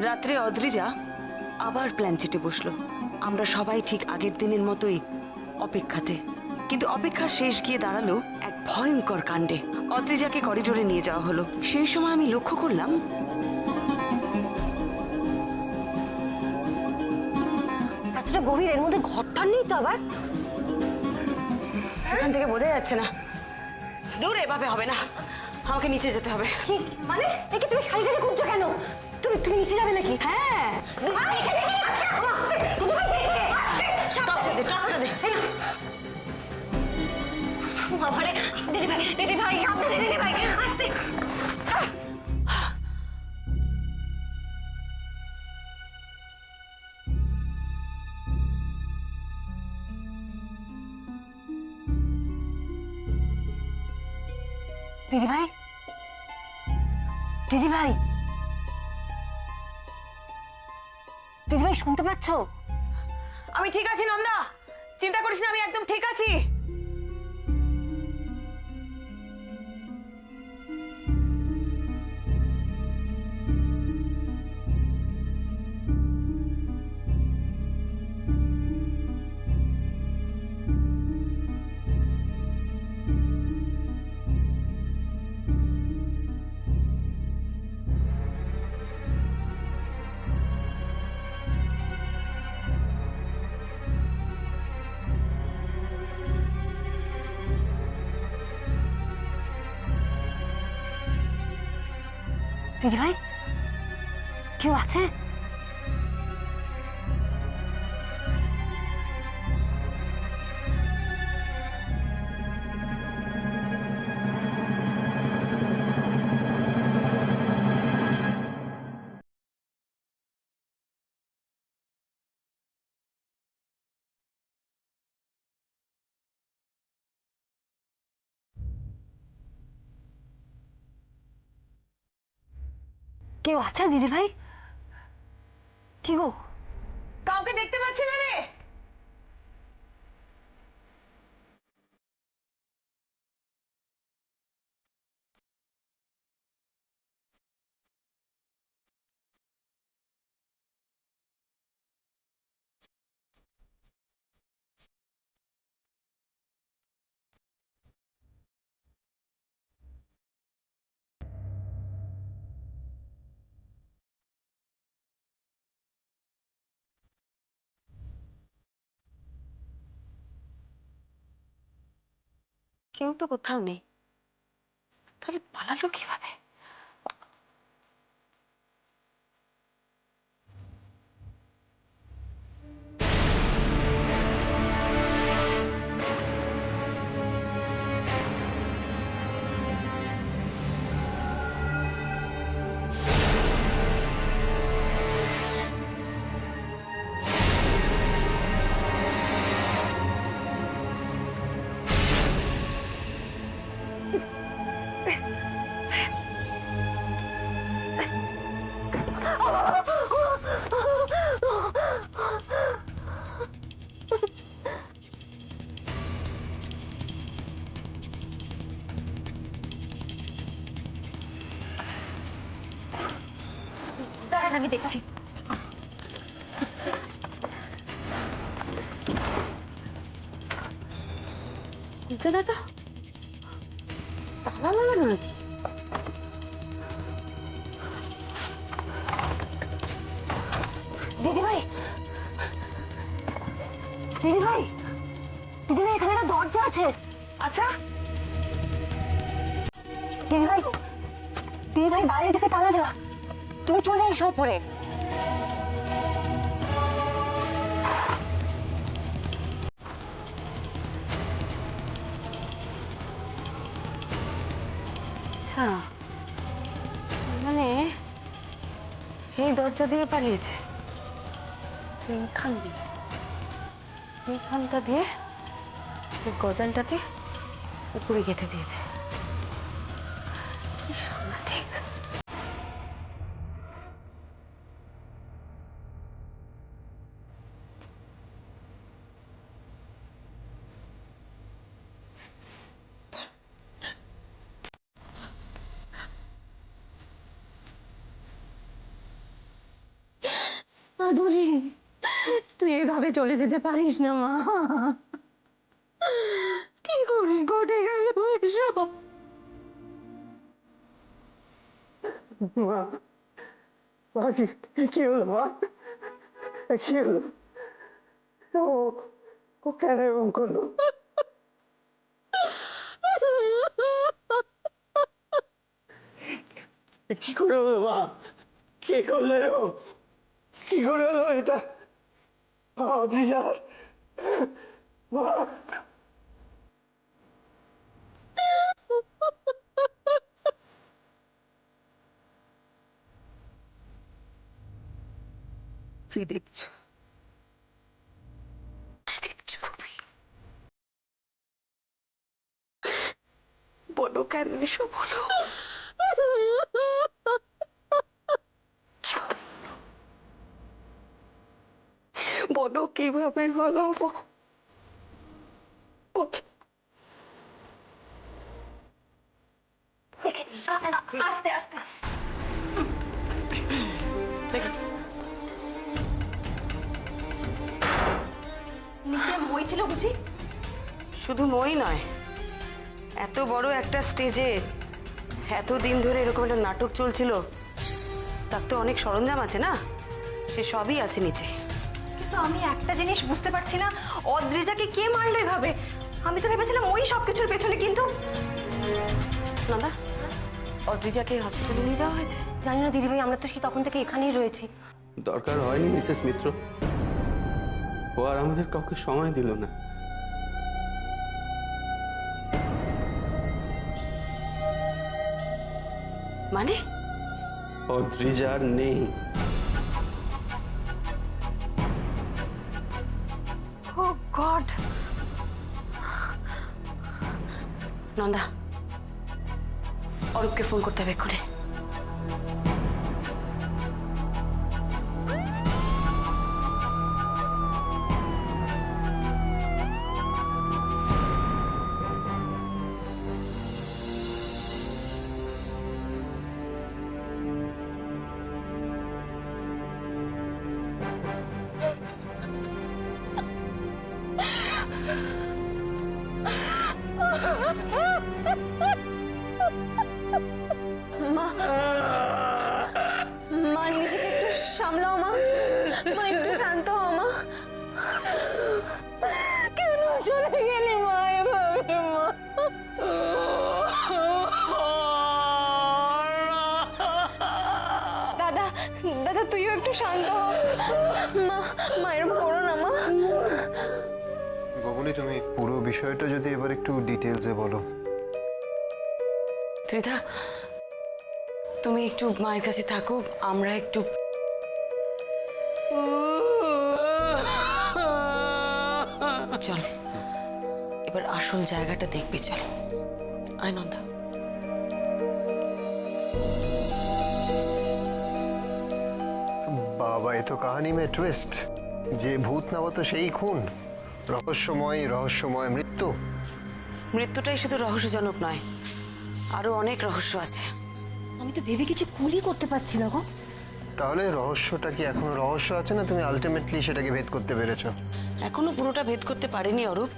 রাত্রে অদ্রিজা আবার প্ল্যান চেটে বসলো। আমরা সবাই ঠিক আগের দিনের মতোই অপেক্ষাতে, কিন্তু অপেক্ষার শেষ গিয়ে দাঁড়ালো এক ভয়ঙ্কর কাণ্ডে। অদ্রিজাকে করিডোরে নিয়ে যাওয়া হলো। সেই সময় আমি লক্ষ্য করলাম এতটা গভীর, এর মধ্যে ঘরটা নেই তো আবার? এখান থেকে বোঝা যাচ্ছে না। দূর, এভাবে হবে না, আমাকে নিচে যেতে হবে। মানে একে তুমি শাড়িটাকে খুঁজছো কেন? তুমি তুমি নিচে যাবে নাকি? হ্যাঁ, দিদি ভাই, সাবধানে দিদি ভাই, আস্তে। দিদি ভাই, দিদি ভাই, দিদি ভাই, শুনতে পাচ্ছ? আমি ঠিক আছি নন্দা, চিন্তা করিস না, আমি একদম ঠিক আছি। দিদি ভাই, কেউ আছে? কেউ আছে দিদি ভাই? কি গো, কাউকে দেখতে পাচ্ছি না রে। কেউ তো কোথাও নেই, তাহলে পালালো কিভাবে? দাঁড়ান, আমি দেখছি। বুঝছে না তো, তালা লাগানো নাকি? দিদি ভাই, দিদি ভাই, দিদি ভাই, এখানে একটা দরজা আছে। আচ্ছা, দিদি ভাই, দিদি ভাই, বাইরে থেকে তালা দেওয়া। তুমি চলে এসো পরে। আচ্ছা, মানে এই দরজা দিয়ে পালিয়েছে, এইখানটা দিয়ে গজালটাকে উপরে গেঁথে দিয়েছে। কি সাংঘাতিক! মাধুরী, তুই এভাবে চলে যেতে পারিস না মা। কি করে ঘটে গেল এসব? মা, মা কি হলো মা? কি হলো? ও ও কেন এরকম করলো? কি করে হলো মা? কে করলে ও? কি করে হলো এটা? অদ্রিজা, মা। কি দেখছো? কি দেখছো তুমি? বলো কেন এসব হলো? বলো কিভাবে হলো? আস্তে আস্তে। নিচে মই ছিল বুঝি? শুধু মই নয়, এত বড় একটা স্টেজে এতদিন ধরে এরকম একটা নাটক চলছিল, তার তো অনেক সরঞ্জাম আছে না, সে সবই আছে নিচে। কিন্তু আমি একটা জিনিস বুঝতে পারছি না, অদ্রিজাকে কে মারলো এভাবে? আমি তো ভেবেছিলাম ওই সবকিছুর পেছনে, কিন্তু নন্দা, অদ্রিজাকে হসপিটালে নিয়ে যাওয়া হয়েছে? জানি না দিদিভাই, আমরা তো তখন থেকে এখানেই রয়েছি। দরকার হয়নি মিসেস মিত্র, ও আর আমাদের কাউকে সময় দিল না। মানে? অদ্রিজা আর নেই। ও গড! নন্দা, অরূপকে ফোন করতে হবে এক্ষুনি। মা, মা নিজেকে একটু সামলাও মা। মা একটু শান্ত হও মা। কেন চলে গেলি মা এভাবে? মা, দাদা, দাদা তুইও একটু শান্ত হ। মা, মা এরকম করো না মা। গগনি, তুমি পুরো বিষয়টা যদি এবার একটু ডিটেলসে বলো। ত্রিধা, তুমি একটু মায়ের কাছে থাকো, আমরা একটু চল এবার আসল জায়গাটা দেখবি, চল। আয় নন্দা। বাবা, এ তো কাহানি মে টুইস্ট। যে ভূত নামা তো সেই খুন, রহস্যময় রহস্যময় মৃত্যু। মৃত্যুটাই শুধু রহস্যজনক নয়, আরো অনেক রহস্য আছে। আমি তো ভেবে কিছু কুলই করতে পারছি না গো। তাহলে রহস্যটা কি এখনো রহস্য আছে, না তুমি আলটিমেটলি সেটাকে ভেদ করতে পেরেছো? এখনো পুরোটা ভেদ করতে পারিনি অরূপ।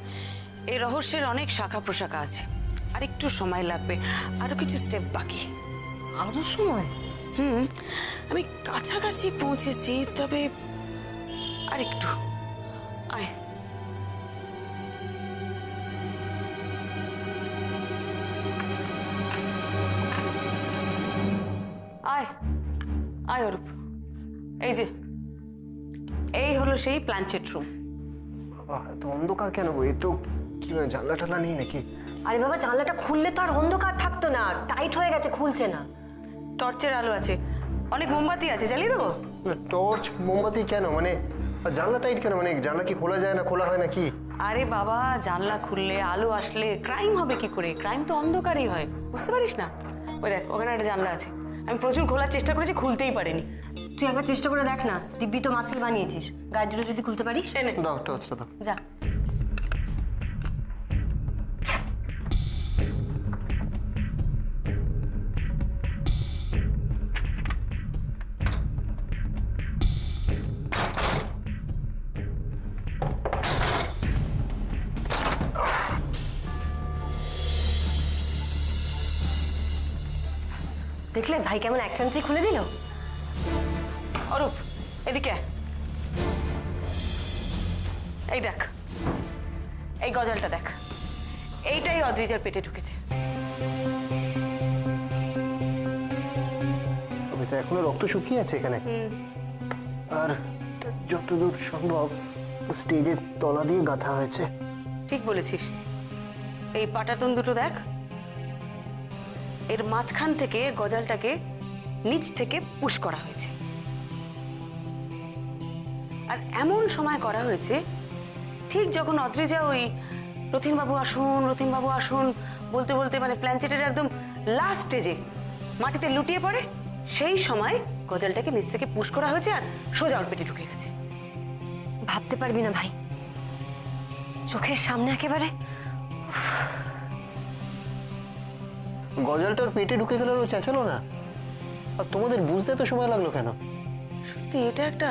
এই রহস্যের অনেক শাখা প্রশাখা আছে, আর একটু সময় লাগবে, আরো কিছু স্টেপ বাকি। আরো সময়? আমি কাছাকাছি পৌঁছেছি, তবে আর একটু। আয়। আয় আয় অরূপ, এই যে এই হলো সেই প্ল্যানচেট রুম। বাবা, এত অন্ধকার কেন গো? এ তো কি মানে জানলা টানলা নেই নাকি? আরে বাবা, জানলাটা খুললে তো আর অন্ধকার থাকতো না, টাইট হয়ে গেছে, খুলছে না। টর্চের আলো আছে, অনেক মোমবাতি আছে, জ্বালিয়ে দেবো? টর্চ মোমবাতি কেন মানে? আর জানলা টাইট কেন মানে? জানলা কি খোলা যায় না, খোলা হয় না কি? আরে বাবা, জানলা খুললে আলো আসলে ক্রাইম হবে কি করে? ক্রাইম তো অন্ধকারেই হয়, বুঝতে পারিস না? ওই দেখ, ওখানে একটা জানলা আছে, আমি প্রচুর খোলার চেষ্টা করেছি, খুলতেই পারিনি। তুই একবার চেষ্টা করে দেখ না, দিব্যি তো মাস্টার বানিয়েছিস, গায়ের জুড়ে যদি খুলতে পারিস। এনে। দাও টর্চটা দাও। যা। দেখলে ভাই কেমন এক চান্সে খুলে দিল। অরূপ এদিকে আয়। এই দেখ, এই গজালটা দেখ, এইটাই অদ্রিজার পেটে ঢুকেছে। তবে তো এখনো রক্ত শুকিয়ে আছে এখানে। আর যতদূর সম্ভব স্টেজের তলা দিয়ে গাঁথা হয়েছে। ঠিক বলেছিস। এই পাটাতন দুটো দেখ, এর মাঝখান থেকে গজালটাকে নিচ থেকে পুশ করা হয়েছে। আর এমন সময় করা হয়েছে ঠিক যখন অদ্রিজা ওই রথিনবাবু আসুন রথিনবাবু আসুন বলতে বলতে মানে প্ল্যানচেটের একদম লাস্ট স্টেজে মাটিতে লুটিয়ে পড়ে, সেই সময় গজালটাকে নিচ থেকে পুশ করা হয়েছে আর সোজা ওর পেটে ঢুকে গেছে। ভাবতে পারবি না ভাই, চোখের সামনে একেবারে। গজালটার পেটে ঢুকে গেল, ও চেঁচালো না? আর তোমাদের বুঝতে তো সময় লাগলো কেন? সত্যি এটা একটা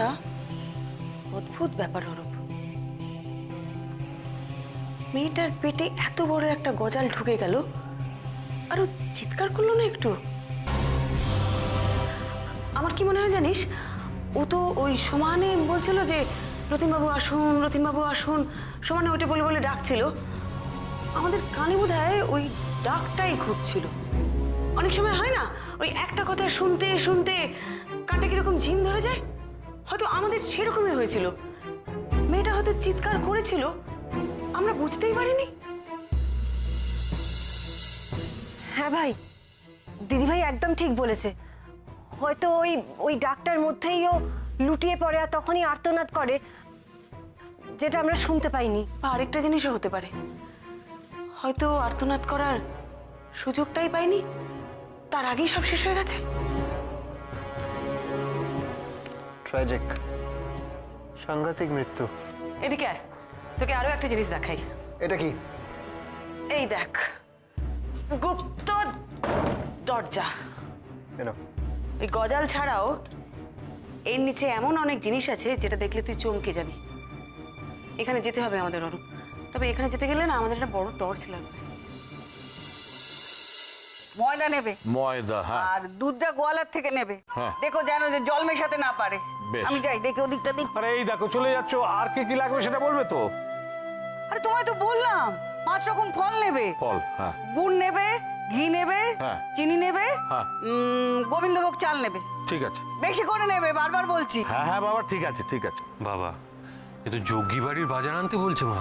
অদ্ভুত ব্যাপার অরূপ। মেয়েটার পেটে এত বড় একটা গজাল ঢুকে গেল আর ও চিৎকার করলো না একটু? আমার কি মনে হয় জানিস, ও তো ওই সমানে বলছিল যে রতিনবাবু আসুন রতিনবাবু আসুন, সমানে ওইটা বলে বলে ডাকছিল। আমাদের কানে বোধহয় ওই ডাকটাই ঘুরছিল। অনেক সময় হয় না, ওই একটা কথা শুনতে শুনতে কানটা কিরকম ঝিম ধরে যায়, হয়তো আমাদের সেরকমই হয়েছিল। মেয়েটা হয়তো চিৎকার করেছিল, আমরা বুঝতেই পারিনি। হ্যাঁ ভাই, দিদিভাই একদম ঠিক বলেছে। হয়তো ওই ওই ডাকটার মধ্যেই ও লুটিয়ে পড়ে আর তখনই আর্তনাদ করে, যেটা আমরা শুনতে পাইনি। বা আরেকটা জিনিসও হতে পারে, হয়তো আর্তনাদ করার সুযোগটাই পাইনি, তার আগেই সব শেষ হয়ে গেছে। ট্র্যাজিক, সাংঘাতিক মৃত্যু। এদিকে আয়, তোকে আরো একটা জিনিস দেখাই। এটা কি? এই দেখ, গুপ্ত দরজা। কেন? এই গজাল ছাড়াও এর নিচে এমন অনেক জিনিস আছে যেটা দেখলে তুই চমকে যাবি। এখানে যেতে হবে আমাদের অরূপ, তবে এখানে যেতে গেলে না আমাদের একটা বড় টর্চ লাগবে। ময়দা নেবে ময়দা, হ্যাঁ। আর দুধটা গোয়ালার থেকে নেবে। হ্যাঁ। দেখো যেন যে জল মেশাতে না পারে। বেশ। আমি যাই, দেখি ওদিকটা দিক। আরে এই দেখো চলে যাচ্ছ, আর কি কি লাগবে সেটা বলবে তো। আরে তোমায় তো বললাম 5 রকম ফল নেবে। ফল, হ্যাঁ। গুড় নেবে, ঘি নেবে, হ্যাঁ। চিনি নেবে, হ্যাঁ। গোবিন্দভোগ চাল নেবে। ঠিক আছে। বেশি করে নেবে, বারবার বলছি। হ্যাঁ হ্যাঁ বাবা, ঠিক আছে ঠিক আছে। বাবা, এ তো যোগী বাড়ির বাজার আনতে বলছে মা।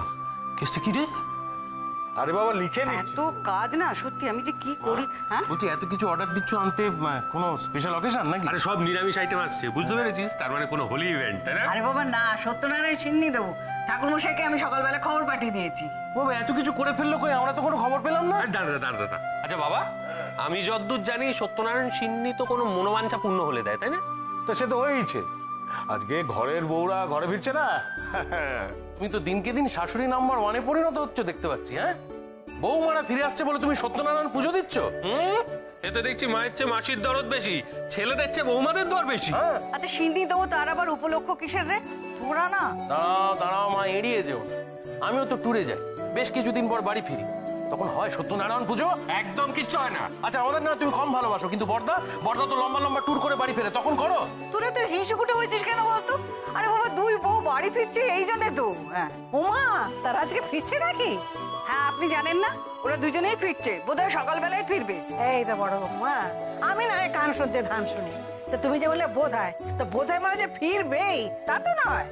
কেসটা কি রে? আরে বাবা লিখে নিচ্ছি। এত কাজ না সত্যি, আমি যে কি করি। হ্যাঁ, বলছি এত কিছু অর্ডার দিচ্ছ আনতে, কোনো স্পেশাল অকেশন নাকি? আরে সব নিরামিষ আইটেম আসছে, বুঝতে পেরেছিস? তার মানে কোনো হোলি ইভেন্ট, তাই না? আরে বাবা না, সত্যনারায়ণ সিন্নি দেবো। ঠাকুরমশাইকে আমি সকালবেলা খবর পাঠিয়ে দিয়েছি। বাবা এত কিছু করে ফেললো, কই আমরা তো কোনো খবর পেলাম না। আরে দাঁড়া দাঁড়া দাঁড়া। আচ্ছা বাবা, আমি যতদূর জানি সত্যনারায়ণ সিন্নি তো কোনো মনোবাঞ্ছা পূর্ণ হলে দেয়, তাই না? তো সে তো হয়েইছে। আজকে ঘরের বউরা ঘরে ফিরছে না। তুমি তো দিনকে দিন শাশুড়ি নাম্বার 1-এ পরিণত হচ্ছে দেখতে পাচ্ছি। হ্যাঁ, বৌমারা ফিরে আসছে বলে তুমি সত্যনারায়ণ পুজো দিচ্ছ। এতে দেখছি মায়ের চেয়ে মাসির দরদ বেশি, ছেলেদের চেয়ে বৌমাদের দর বেশি। আচ্ছা সিন্নি দেবো, তার আবার উপলক্ষ কিসের রে? তোরা না। দাঁড়াও দাঁড়াও মা, এড়িয়ে যেও না। আমিও তো ট্যুরে যাই, বেশ কিছুদিন পর বাড়ি ফিরি, তখন হয় সত্যনারায়ণ পুজো। একদম কিচ্ছু হয় না। আচ্ছা আমাদের না তুমি কম ভালোবাসো, কিন্তু বর্দা বর্দা তো লম্বা লম্বা ট্যুর করে বাড়ি ফেরে, তখন করো। তোরা তো হিসুকুটে হয়েছিস কেন বলতো? আরে বাবা, 2 বউ বাড়ি ফিরছে এই জন্যে তো। হ্যাঁ, ওমা তারা আজকে ফিরছে নাকি? হ্যাঁ, আপনি জানেন না, ওরা দুজনেই ফিরছে, বোধহয় সকালবেলায় ফিরবে। এই তো বড় মা, আমি না কান শুনতে ধান শুনি। তো তুমি যে বললে বোধ হয়, তো বোধ হয় মানে যে ফিরবেই তা তো নয়।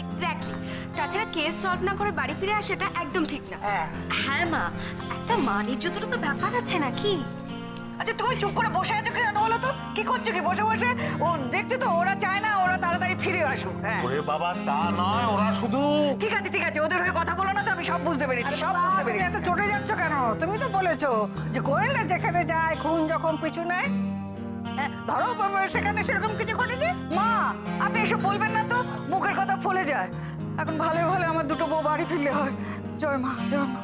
এক্স্যাক্টলি। তাছাড়া কেস সলভ না করে বাড়ি ফিরে আসাটা একদম ঠিক না। হ্যাঁ। হ্যাঁ মা, একটা মানিজ্যতেরও তো ব্যাপার আছে নাকি? আচ্ছা তুমি চুপ করে বসে আছো কেন বলো তো? কি করছো কি বসে বসে? ও দেখছো তো ওরা চায় না ওরা তাড়াতাড়ি ফিরে আসুক। হ্যাঁ, ওরে বাবা তা নয়, ওরা শুধু। ঠিক আছে ঠিক আছে, ওদের হয়ে কথা বলো না তো, আমি সব বুঝতে পেরেছি, সব বুঝতে তুমি পেরেছি। এত চটে যাচ্ছ কেন? তুমি তো বলেছো যে কোয়েলরা যেখানে যায় খুন যখন পিছু নেয়, হ্যাঁ, ধরো বাবা, সেখানে সেরকম কিছু ঘটেছে। মা আপনি এসব বলবেন না তো, মুখের কথা ফলে যায়। এখন ভালো ভালো আমার 2টো বউ বাড়ি ফিরলে হয়। জয় মা, জয় মা।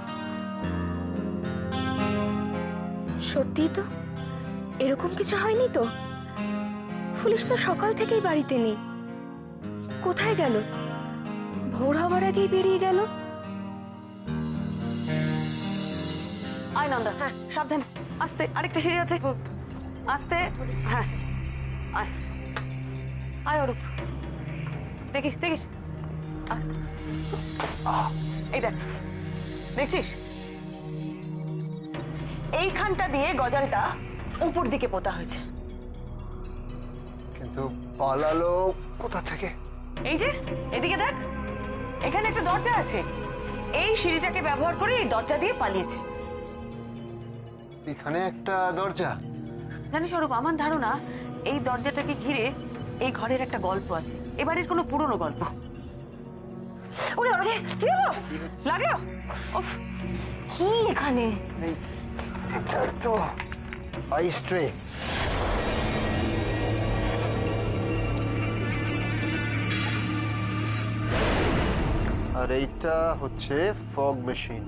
সত্যি তো এরকম কিছু হয়নি তো? পুলিশ তো সকাল থেকেই বাড়িতে নেই, কোথায় গেল? ভোর হওয়ার আগেই বেরিয়ে গেল। আয় নন্দা, হ্যাঁ সাবধান, আস্তে, আরেকটা সিঁড়ি আছে। আস্তে, হ্যাঁ, আয় আয় অরূপ, দেখিস দেখিস, আস্তে, এই দেখ, দেখছিস এইখানটা দিয়ে গজালটা উপর দিকে পোতা হয়েছে। কিন্তু পালালো কোথা থেকে? এই যে এদিকে দেখ, এখানে একটা দরজা আছে, এই সিঁড়িটাকে ব্যবহার করে এই দরজা দিয়ে পালিয়েছে। এখানে একটা দরজা। জানিস অরূপ, আমার ধারণা এই দরজাটাকে ঘিরে এই ঘরের একটা গল্প আছে, এবারের কোনো পুরনো গল্প। ওরে আরে কি হলো? লাগলো? উফ, কি এখানে? এটা তো আইস ট্রে। আর এইটা হচ্ছে ফগ মেশিন।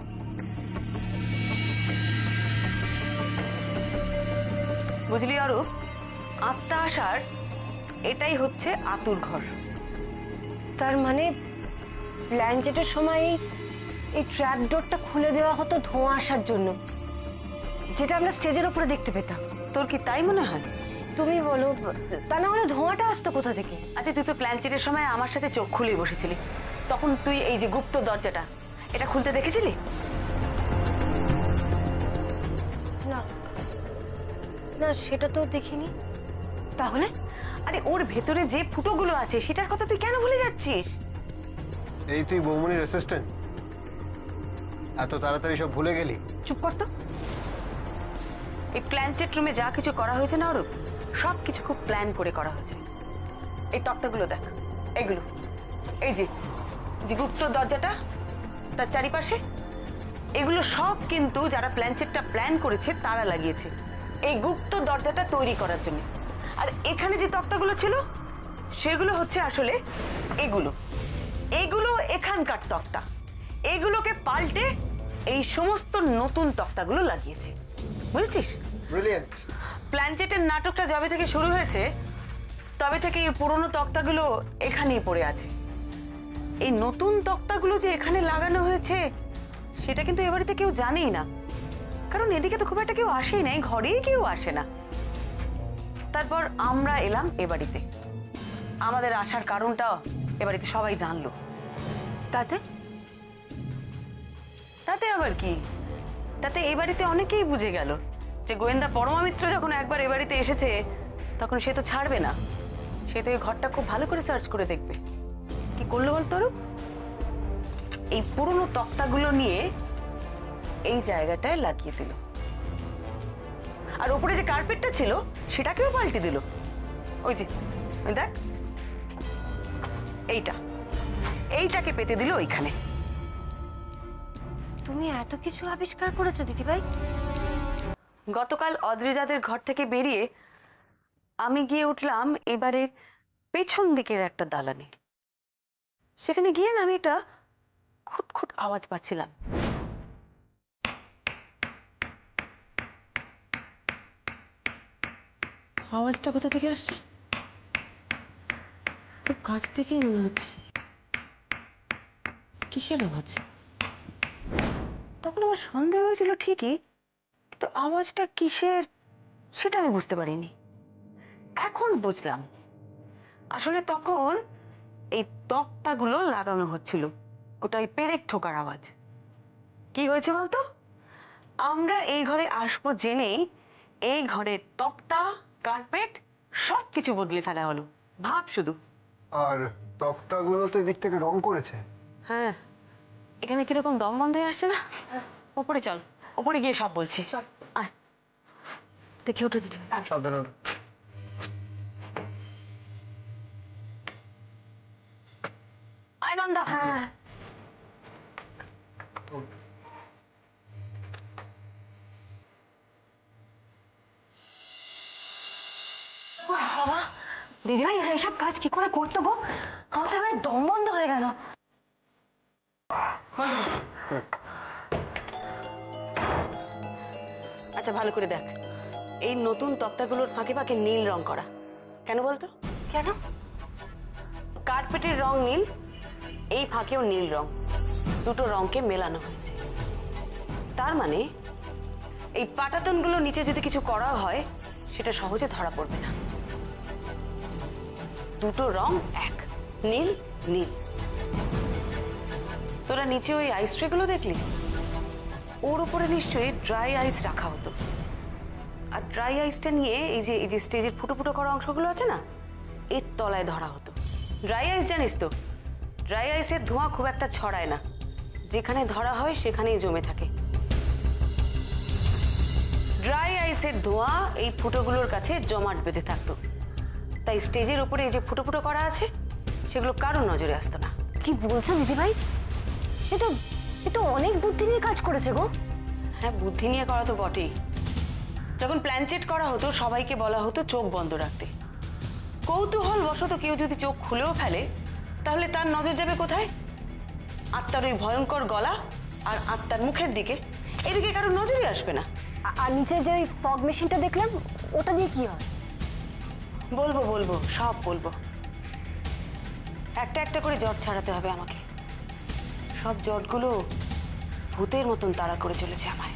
বুঝলি অরূপ, আত্মা আসার এটাই হচ্ছে আতুর ঘর। তার মানে প্ল্যানচেটের সময় এই ট্র্যাপ ডোরটা খুলে দেওয়া হতো ধোঁয়া আসার জন্য, যেটা আমরা স্টেজের উপরে দেখতে পেতাম। তোর কি তাই মনে হয়? তুমি বলো, তা না হলে ধোঁয়াটা আসতো কোথা থেকে? আচ্ছা, তুই তো প্ল্যানচেটের সময় আমার সাথে চোখ খুলেই বসেছিলি, তখন তুই এই যে গুপ্ত দরজাটা এটা খুলতে দেখেছিলি? না না, সেটা তো দেখিনি। তাহলে? আরে ওর ভেতরে যে ফুটোগুলো আছে সেটার কথা তুই কেন ভুলে যাচ্ছিস? এই তুই বৌমনির অ্যাসিস্ট্যান্ট, এত তাড়াতাড়ি সব ভুলে গেলি? চুপ কর তো। এই প্ল্যানচেট রুমে যা কিছু করা হয়েছে না অরূপ, সব কিছু খুব প্ল্যান করে করা হয়েছে। এই তক্তাগুলো দেখ, এগুলো, এই যে যে গুপ্ত দরজাটা তার চারিপাশে, এগুলো সব কিন্তু যারা প্ল্যানচেটটা প্ল্যান করেছে তারা লাগিয়েছে এই গুপ্ত দরজাটা তৈরি করার জন্য। আর এখানে যে তক্তাগুলো ছিল সেগুলো হচ্ছে আসলে এগুলো এগুলো এখানকার তক্তা, এগুলোকে পাল্টে এই সমস্ত নতুন তক্তাগুলো লাগিয়েছে, বুঝেছিস? ব্রিলিয়ান্ট। প্ল্যানচেটের নাটকটা যবে থেকে শুরু হয়েছে তবে থেকে এই পুরনো তক্তাগুলো এখানেই পড়ে আছে। এই নতুন তক্তাগুলো যে এখানে লাগানো হয়েছে সেটা কিন্তু এ বাড়িতে কেউ জানেই না, কারণ এদিকে তো খুব একটা কেউ আসেই না, ঘরেই কেউ আসে না। তারপর আমরা এলাম এ বাড়িতে, আমাদের আসার কারণটাও এ বাড়িতে সবাই জানলো। তাতে তাতে আবার কি? তাতে এই বাড়িতে অনেকেই বুঝে গেল যে গোয়েন্দা পরমামিত্র যখন একবার এ বাড়িতে এসেছে তখন সে তো ছাড়বে না, সে তো এই ঘরটা খুব ভালো করে সার্চ করে দেখবে। কি করলো বলতো? এই পুরনো তক্তাগুলো নিয়ে এই জায়গাটায় লাগিয়ে দিল, আর উপরে যে কার্পেটটা ছিল সেটাকেও পাল্টে দিল। ওই যে ওই দেখ, এইটাকে পেতে দিল ওইখানে। তুমি এত কিছু আবিষ্কার করেছো দিদিভাই? গতকাল অদ্রিজাদের ঘর থেকে বেরিয়ে আমি গিয়ে উঠলাম এবারের পেছন দিকের একটা দালানে। সেখানে গিয়ে না আমি একটা খুটখুট আওয়াজ পাচ্ছিলাম। আওয়াজটা কোথা থেকে আসছে? খুব কাছ থেকেই মনে হচ্ছে। কিসের আওয়াজ? তখন আমার সন্দেহ হয়েছিল ঠিকই, কিন্তু আওয়াজটা কিসের সেটা আমি বুঝতে পারিনি। এখন বুঝলাম, আসলে তখন এই তক্তাগুলো লাগানো হচ্ছিল, ওটা ওই পেরেক ঠোকার আওয়াজ। কি হয়েছে বলতো? আমরা এই ঘরে আসবো জেনেই এই ঘরের তক্তা, কার্পেট সবকিছু বদলে ফেলা হলো। ভাব শুধু। আর তক্তাগুলো তো এদিক থেকে রং করেছে। হ্যাঁ, এখানে কিরকম দম বন্ধ হয়ে আসছে না? ওপরে চল, ওপরে গিয়ে সব বলছি। আয়, দেখে ওঠো দিদি। সাবধানে। আয় নন্দা। হ্যাঁ, বাবা, দিদিভাই এসব কাজ কি করে করতো গো? আমার তো এবার দম বন্ধ হয়ে গেল। আচ্ছা ভালো করে দেখ, এই নতুন তক্তাগুলোর ফাঁকে ফাঁকে নীল রং করা। কেন বলতো? কেন? কার্পেটের রং নীল, এই ফাঁকেও নীল রং, দুটো রংকে মেলানো হয়েছে। তার মানে এই পাটাতনগুলো নিচে যদি কিছু করা হয় সেটা সহজে ধরা পড়বে না। দুটো রং এক, নীল নীল। তোরা নিচে ওই আইস ট্রেগুলো দেখলি? ওর উপরে নিশ্চয়ই ড্রাই আইস রাখা হতো। আর ড্রাই আইসটা নিয়ে এই যে স্টেজের ফুটো ফুটো করা অংশগুলো আছে না, এর তলায় ধরা হতো। ড্রাই আইস জানিস তো, ড্রাই আইসের ধোঁয়া খুব একটা ছড়ায় না, যেখানে ধরা হয় সেখানেই জমে থাকে। ড্রাই আইসের ধোঁয়া এই ফুটোগুলোর কাছে জমাট বেঁধে থাকতো, তাই স্টেজের উপরে এই যে ফুটো ফুটো করা আছে সেগুলো কারোর নজরে আসতো না। কি বলছো দিদিভাই? এ তো অনেক বুদ্ধি নিয়ে কাজ করেছে গো। হ্যাঁ, বুদ্ধি নিয়ে করা তো বটেই। যখন প্ল্যান চেট করা হতো সবাইকে বলা হতো চোখ বন্ধ রাখতে। কৌতূহল বশত কেউ যদি চোখ খুলেও ফেলে তাহলে তার নজর যাবে কোথায়? আত্মার ওই ভয়ঙ্কর গলা আর আত্মার মুখের দিকে। এদিকে কারোর নজরই আসবে না। আর নিচে যে ওই ফগ মেশিনটা দেখলাম, ওটা দিয়ে কি হয়? বলবো বলবো, সব বলবো। একটা একটা করে জট ছাড়াতে হবে আমাকে। সব জটগুলো ভূতের মতন তাড়া করে চলেছে আমায়।